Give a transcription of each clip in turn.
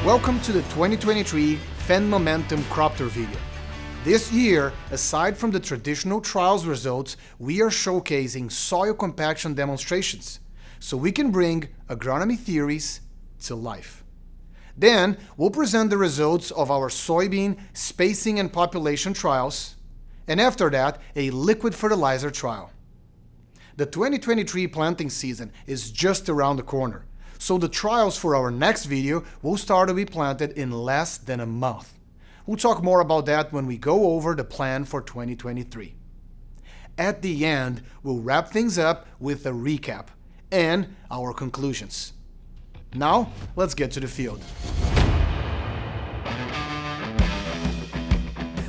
Welcome to the 2023 Fendt Momentum Crop Tour video. This year, aside from the traditional trials results, we are showcasing soil compaction demonstrations, so we can bring agronomy theories to life. Then, we'll present the results of our soybean spacing and population trials, and after that, a liquid fertilizer trial. The 2023 planting season is just around the corner, so the trials for our next video will start to be planted in less than a month. We'll talk more about that when we go over the plan for 2023. At the end, we'll wrap things up with a recap and our conclusions. Now, let's get to the field.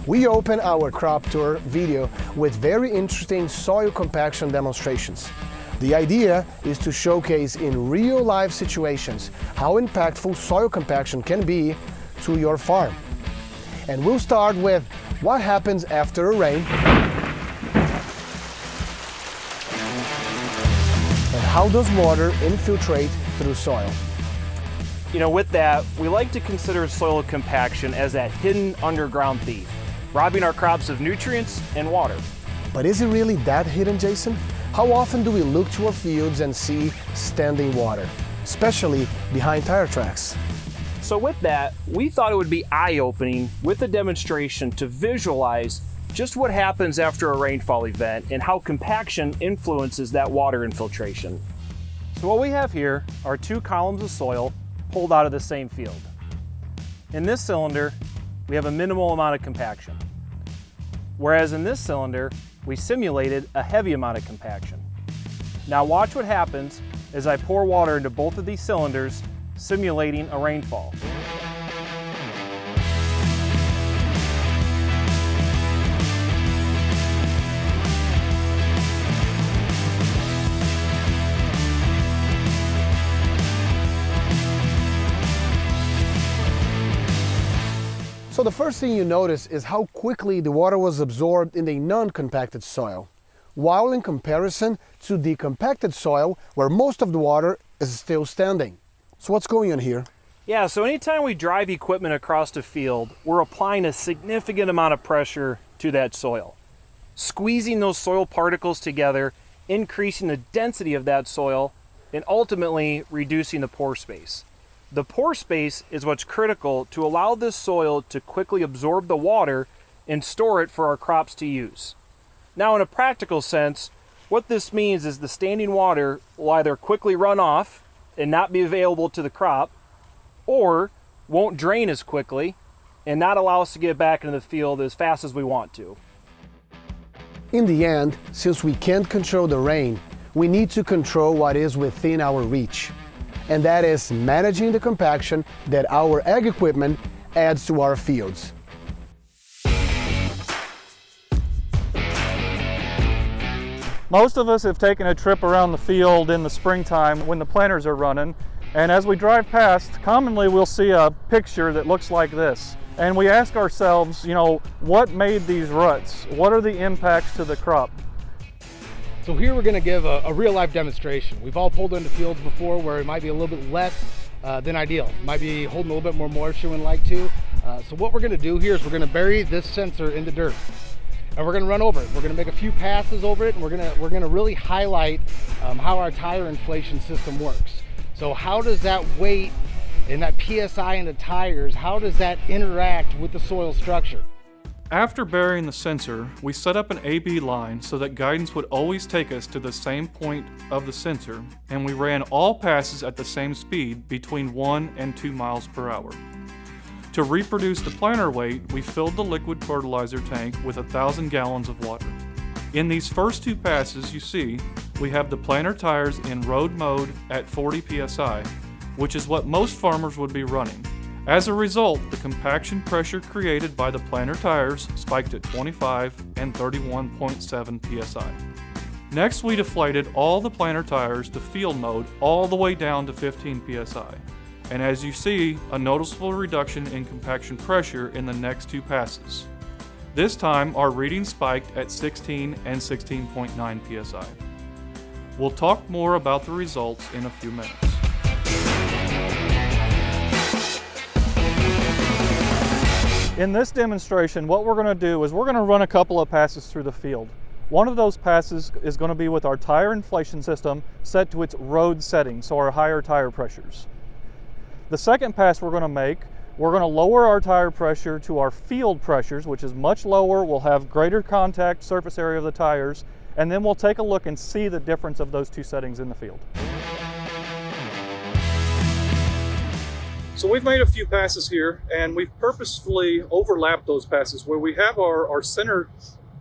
We open our crop tour video with very interesting soil compaction demonstrations. The idea is to showcase in real-life situations how impactful soil compaction can be to your farm. And we'll start with what happens after a rain and how does water infiltrate through soil. With that, we like to consider soil compaction as that hidden underground thief, robbing our crops of nutrients and water. But is it really that hidden, Jason? How often do we look to our fields and see standing water, especially behind tire tracks? So with that, we thought it would be eye-opening with a demonstration to visualize just what happens after a rainfall event and how compaction influences that water infiltration. So what we have here are two columns of soil pulled out of the same field. In this cylinder, we have a minimal amount of compaction, whereas in this cylinder, we simulated a heavy amount of compaction. Now watch what happens as I pour water into both of these cylinders, simulating a rainfall. So the first thing you notice is how quickly the water was absorbed in the non-compacted soil, while in comparison to the compacted soil where most of the water is still standing. So what's going on here? Yeah, so anytime we drive equipment across the field, we're applying a significant amount of pressure to that soil, squeezing those soil particles together, increasing the density of that soil, and ultimately reducing the pore space. The pore space is what's critical to allow this soil to quickly absorb the water and store it for our crops to use. Now, in a practical sense, what this means is the standing water will either quickly run off and not be available to the crop, or won't drain as quickly and not allow us to get back into the field as fast as we want to. In the end, since we can't control the rain, we need to control what is within our reach. And that is managing the compaction that our ag equipment adds to our fields. Most of us have taken a trip around the field in the springtime when the planters are running, and as we drive past, commonly we'll see a picture that looks like this. And we ask ourselves, what made these ruts? What are the impacts to the crop? So here we're going to give a real-life demonstration. We've all pulled into fields before where it might be a little bit less than ideal. Might be holding a little bit more moisture than like to. So what we're going to do here is we're going to bury this sensor in the dirt, and we're going to run over it. We're going to make a few passes over it, and we're going to really highlight how our tire inflation system works. So how does that weight and that PSI in the tires, how does that interact with the soil structure? After burying the sensor, we set up an AB line so that guidance would always take us to the same point of the sensor, and we ran all passes at the same speed between 1 and 2 miles per hour. To reproduce the planter weight, we filled the liquid fertilizer tank with 1,000 gallons of water. In these first two passes, you see, we have the planter tires in road mode at 40 psi, which is what most farmers would be running. As a result, the compaction pressure created by the planter tires spiked at 25 and 31.7 psi. Next, we deflated all the planter tires to field mode all the way down to 15 psi. And as you see, a noticeable reduction in compaction pressure in the next two passes. This time, our reading spiked at 16 and 16.9 psi. We'll talk more about the results in a few minutes. In this demonstration, what we're going to do is we're going to run a couple of passes through the field. One of those passes is going to be with our tire inflation system set to its road setting, so our higher tire pressures. The second pass we're going to make, we're going to lower our tire pressure to our field pressures, which is much lower. We'll have greater contact surface area of the tires, and then we'll take a look and see the difference of those two settings in the field. So we've made a few passes here, and we've purposefully overlapped those passes where we have our center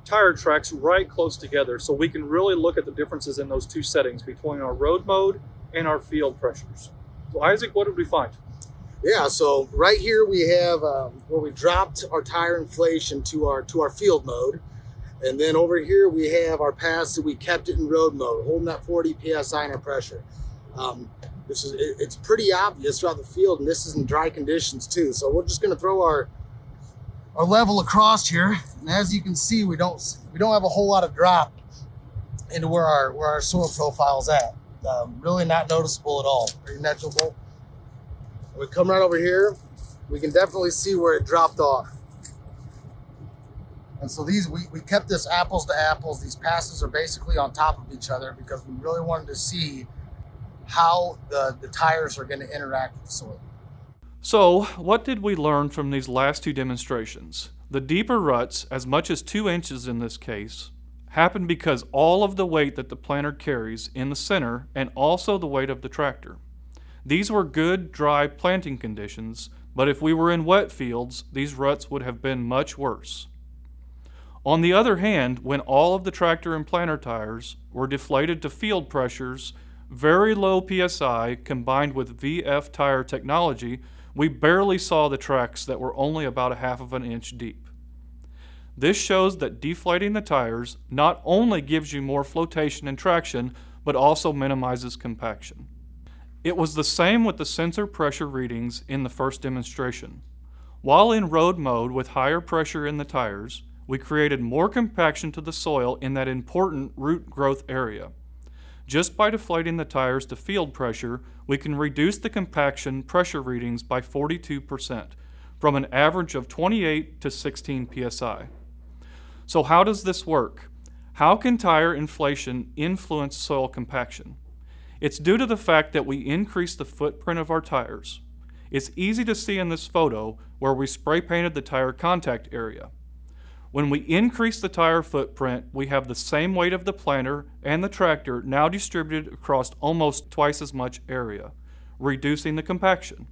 tire tracks right close together, so we can really look at the differences in those two settings between our road mode and our field pressures. So Isaac, what did we find? Yeah, so right here we have where we dropped our tire inflation to our field mode, and then over here we have our pass that we kept it in road mode, holding that 40 psi in our pressure. It's pretty obvious throughout the field, and this is in dry conditions too. So we're just going to throw our level across here, and as you can see, we don't have a whole lot of drop into where our soil profile's at. Really not noticeable at all. Pretty negligible. We come right over here, we can definitely see where it dropped off. And so we kept this apples to apples. These passes are basically on top of each other because we really wanted to see how the tires are going to interact with the soil. So, what did we learn from these last two demonstrations? The deeper ruts, as much as 2 inches in this case, happen because all of the weight that the planter carries in the center and also the weight of the tractor. These were good, dry planting conditions, but if we were in wet fields, these ruts would have been much worse. On the other hand, when all of the tractor and planter tires were deflated to field pressures, very low PSI combined with VF tire technology, we barely saw the tracks that were only about 1/2 inch deep. This shows that deflating the tires not only gives you more flotation and traction, but also minimizes compaction. It was the same with the sensor pressure readings in the first demonstration. While in road mode with higher pressure in the tires, we created more compaction to the soil in that important root growth area. Just by deflating the tires to field pressure, we can reduce the compaction pressure readings by 42%, from an average of 28 to 16 psi. So how does this work? How can tire inflation influence soil compaction? It's due to the fact that we increase the footprint of our tires. It's easy to see in this photo where we spray painted the tire contact area. When we increase the tire footprint, we have the same weight of the planter and the tractor now distributed across almost twice as much area, reducing the compaction.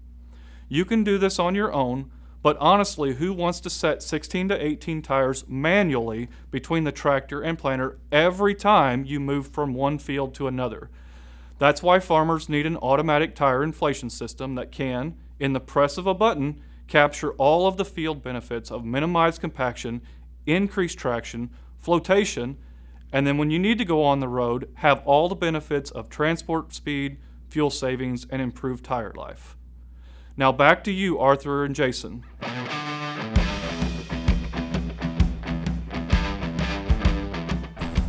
You can do this on your own, but honestly, who wants to set 16 to 18 tires manually between the tractor and planter every time you move from one field to another? That's why farmers need an automatic tire inflation system that can, in the press of a button, capture all of the field benefits of minimized compaction, increased traction, flotation, and then when you need to go on the road, have all the benefits of transport speed, fuel savings, and improved tire life. Now back to you, Arthur and Jason.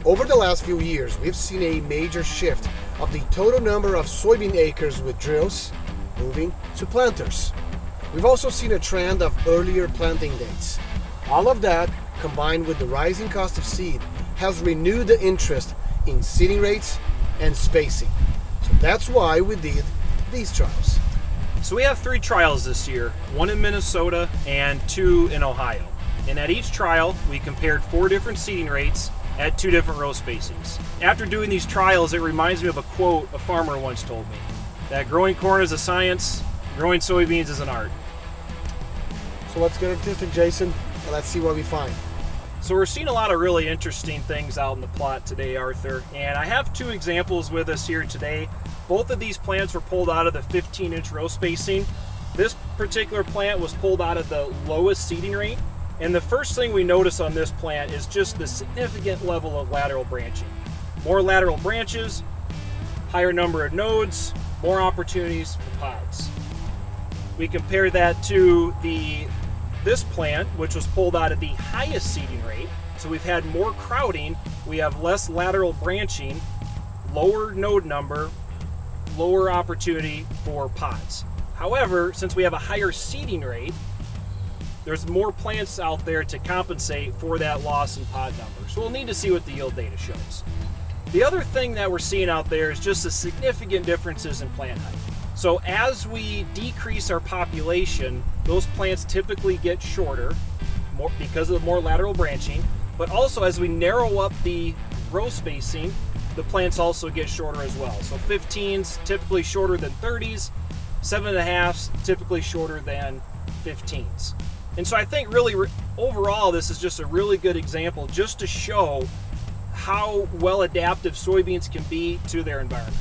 Over the last few years, we've seen a major shift of the total number of soybean acres with drills moving to planters. We've also seen a trend of earlier planting dates. All of that, combined with the rising cost of seed, has renewed the interest in seeding rates and spacing. So that's why we did these trials. So we have 3 trials this year, 1 in Minnesota and 2 in Ohio. And at each trial, we compared 4 different seeding rates at 2 different row spacings. After doing these trials, it reminds me of a quote a farmer once told me, that growing corn is a science, growing soybeans is an art. So let's get artistic, Jason, and let's see what we find. So we're seeing a lot of really interesting things out in the plot today, Arthur, and I have 2 examples with us here today. Both of these plants were pulled out of the 15-inch row spacing. This particular plant was pulled out of the lowest seeding rate, and the first thing we notice on this plant is just the significant level of lateral branching. More lateral branches, higher number of nodes, more opportunities for pods. We compare that to this plant, which was pulled out of the highest seeding rate. So we've had more crowding, we have less lateral branching, lower node number, lower opportunity for pods. However, since we have a higher seeding rate, there's more plants out there to compensate for that loss in pod number. So we'll need to see what the yield data shows. The other thing that we're seeing out there is just the significant differences in plant height. So as we decrease our population, those plants typically get shorter because of the more lateral branching, but also as we narrow up the row spacing, the plants also get shorter as well. So 15s typically shorter than 30s, 7.5s typically shorter than 15s. And so I think really overall this is just a really good example just to show how well adaptive soybeans can be to their environment.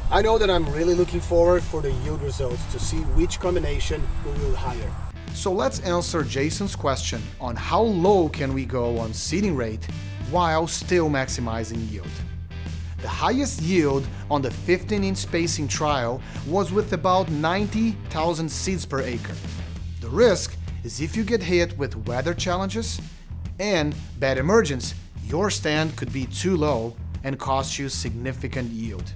I know that I'm really looking forward for the yield results to see which combination we will hire. So let's answer Jason's question on how low can we go on seeding rate while still maximizing yield. The highest yield on the 15-inch spacing trial was with about 90,000 seeds per acre. The risk is if you get hit with weather challenges and bad emergence, your stand could be too low and cost you significant yield.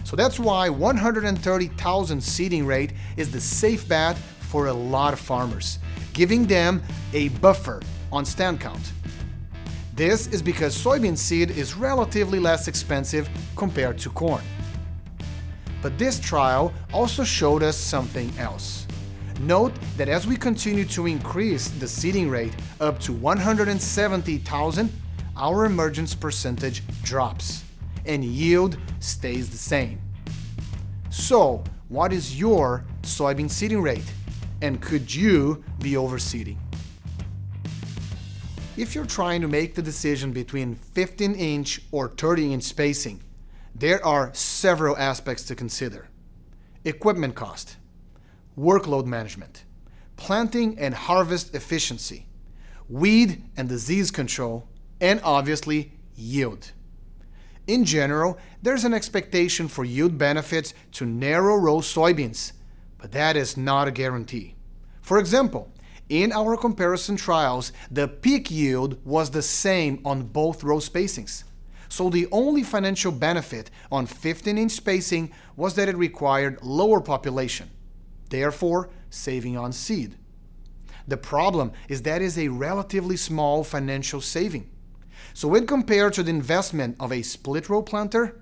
So that's why 130,000 seeding rate is the safe bet for a lot of farmers, giving them a buffer on stand count. This is because soybean seed is relatively less expensive compared to corn. But this trial also showed us something else. Note that as we continue to increase the seeding rate up to 170,000, our emergence percentage drops and yield stays the same. So, what is your soybean seeding rate? And could you be overseeding? If you're trying to make the decision between 15-inch or 30-inch spacing, there are several aspects to consider. Equipment cost, workload management, planting and harvest efficiency, weed and disease control, and obviously yield. In general, there's an expectation for yield benefits to narrow row soybeans, but that is not a guarantee. For example, in our comparison trials, the peak yield was the same on both row spacings. So the only financial benefit on 15-inch spacing was that it required lower population, therefore saving on seed. The problem is that is a relatively small financial saving. So when compared to the investment of a split row planter,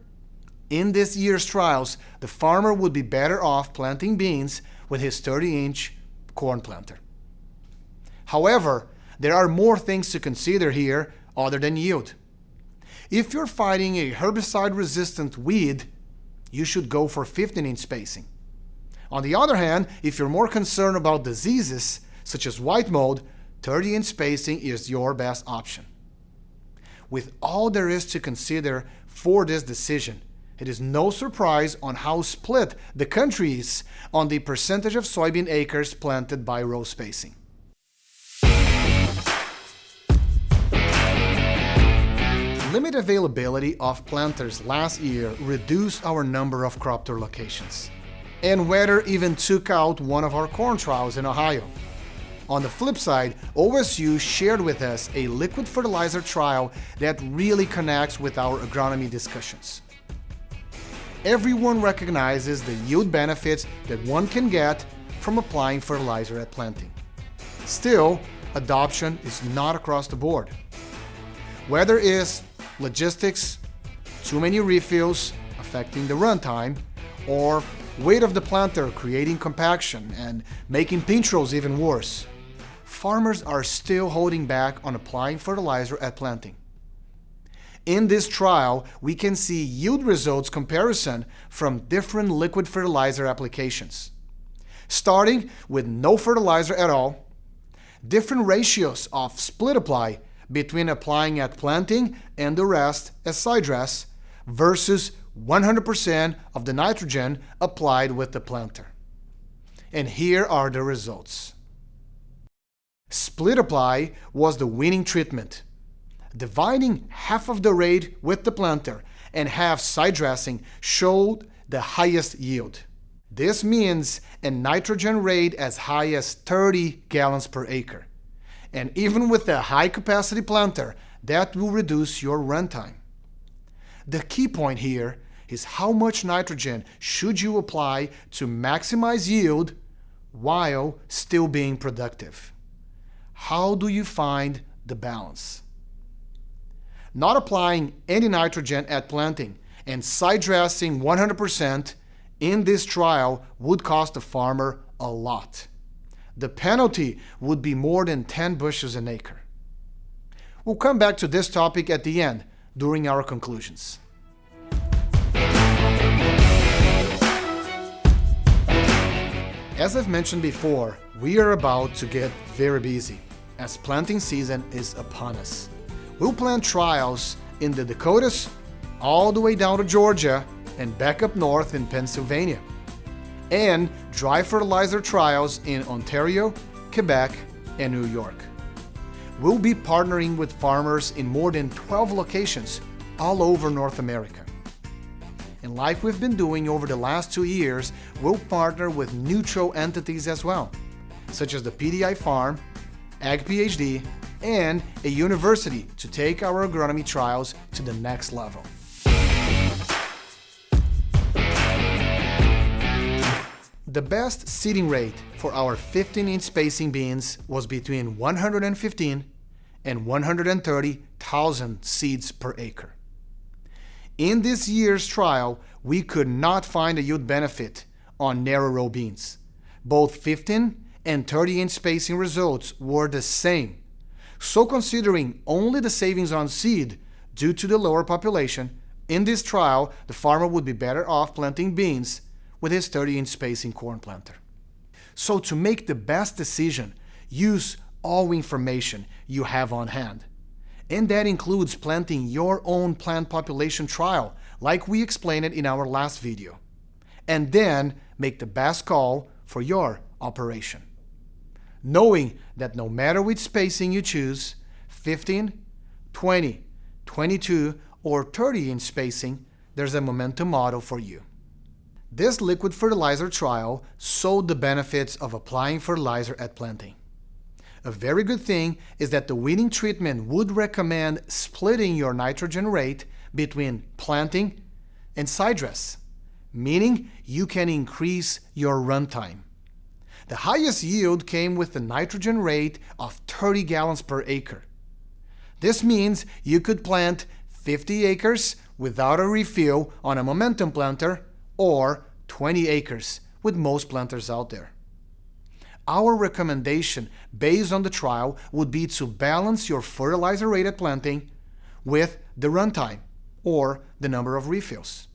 in this year's trials, the farmer would be better off planting beans with his 30-inch corn planter. However, there are more things to consider here other than yield. If you're fighting a herbicide-resistant weed, you should go for 15-inch spacing. On the other hand, if you're more concerned about diseases such as white mold, 30-inch spacing is your best option. With all there is to consider for this decision, it is no surprise on how split the country is on the percentage of soybean acres planted by row spacing. Limited availability of planters last year reduced our number of crop tour locations, and weather even took out one of our corn trials in Ohio. On the flip side, OSU shared with us a liquid fertilizer trial that really connects with our agronomy discussions. Everyone recognizes the yield benefits that one can get from applying fertilizer at planting. Still, adoption is not across the board. Whether it's logistics, too many refills affecting the runtime, or weight of the planter creating compaction and making pinch rows even worse, farmers are still holding back on applying fertilizer at planting. In this trial, we can see yield results comparison from different liquid fertilizer applications. Starting with no fertilizer at all, different ratios of split apply between applying at planting and the rest as side dress versus 100% of the nitrogen applied with the planter. And here are the results. Split apply was the winning treatment. Dividing half of the rate with the planter and half side dressing showed the highest yield. This means a nitrogen rate as high as 30 gallons per acre. And even with a high capacity planter, that will reduce your runtime. The key point here is how much nitrogen should you apply to maximize yield while still being productive. how do you find the balance? Not applying any nitrogen at planting and side dressing 100% in this trial would cost the farmer a lot. The penalty would be more than 10 bushels an acre. We'll come back to this topic at the end during our conclusions. As I've mentioned before, we are about to get very busy as planting season is upon us. We'll plant trials in the Dakotas, all the way down to Georgia and back up north in Pennsylvania, and dry fertilizer trials in Ontario, Quebec, and New York. We'll be partnering with farmers in more than 12 locations all over North America. And like we've been doing over the last 2 years, we'll partner with neutral entities as well, such as the PDI Farm, Ag PhD, and a university to take our agronomy trials to the next level. The best seeding rate for our 15-inch spacing beans was between 115 and 130,000 seeds per acre. In this year's trial, we could not find a yield benefit on narrow row beans. Both 15 and 30-inch spacing results were the same. So considering only the savings on seed due to the lower population, in this trial, the farmer would be better off planting beans with his 30-inch spacing corn planter. So to make the best decision, use all information you have on hand. And that includes planting your own plant population trial, like we explained it in our last video. And then make the best call for your operation. Knowing that no matter which spacing you choose, 15, 20, 22, or 30-inch spacing, there's a Momentum model for you. This liquid fertilizer trial showed the benefits of applying fertilizer at planting. A very good thing is that the weeding treatment would recommend splitting your nitrogen rate between planting and side dress, meaning you can increase your runtime. The highest yield came with the nitrogen rate of 30 gallons per acre. This means you could plant 50 acres without a refill on a Momentum planter or 20 acres with most planters out there. Our recommendation based on the trial would be to balance your fertilizer rate at planting with the runtime or the number of refills.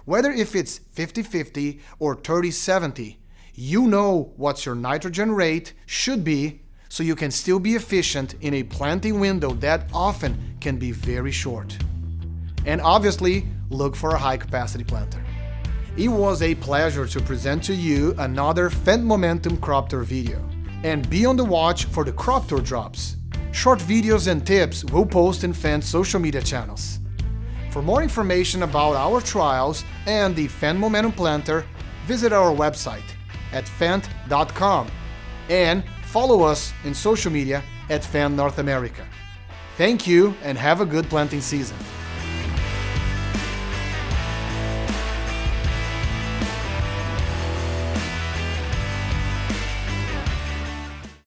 Whether if it's 50-50 or 30-70, you know what your nitrogen rate should be so you can still be efficient in a planting window that often can be very short. And obviously, look for a high capacity planter. It was a pleasure to present to you another Fendt Momentum Crop Tour video. And be on the watch for the Crop Tour drops. Short videos and tips we'll post in Fendt's social media channels. For more information about our trials and the Fendt Momentum Planter, visit our website at fendt.com and follow us in social media at Fendt North America. Thank you and have a good planting season.